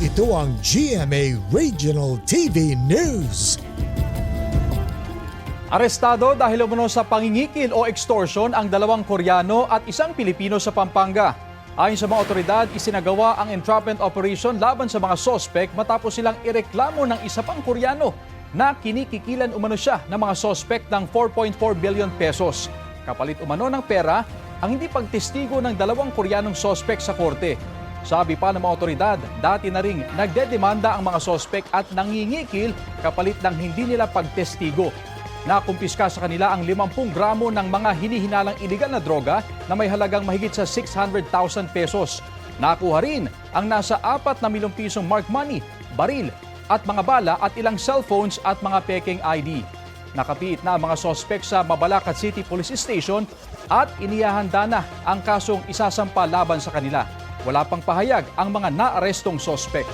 Ito ang GMA Regional TV News. Arestado dahil umano sa pangingikil o extortion ang 2 Koreano at isang Pilipino sa Pampanga. Ayon sa mga otoridad, isinagawa ang entrapment operation laban sa mga sospek matapos silang ireklamo ng isa pang Koreano na kinikikilan umano siya ng mga sospek ng 4.4 billion pesos. Kapalit umano ng pera ang hindi pagtestigo ng 2 Koreanong sospek sa korte. Sabi pa ng mga otoridad, dati na ring nagdedemanda ang mga sospek at nangingikil kapalit ng hindi nila pagtestigo. Nakumpiska sa kanila ang 50 gramo ng mga hinihinalang iligal na droga na may halagang mahigit sa 600,000 pesos. Nakuha rin ang nasa 4 na milyong pisong mark money, baril at mga bala at ilang cellphones at mga peking ID. Nakapiit na ang mga sospek sa Mabalacat City Police Station at inihahanda na ang kasong isasampa laban sa kanila. Wala pang pahayag ang mga naarestong sospek.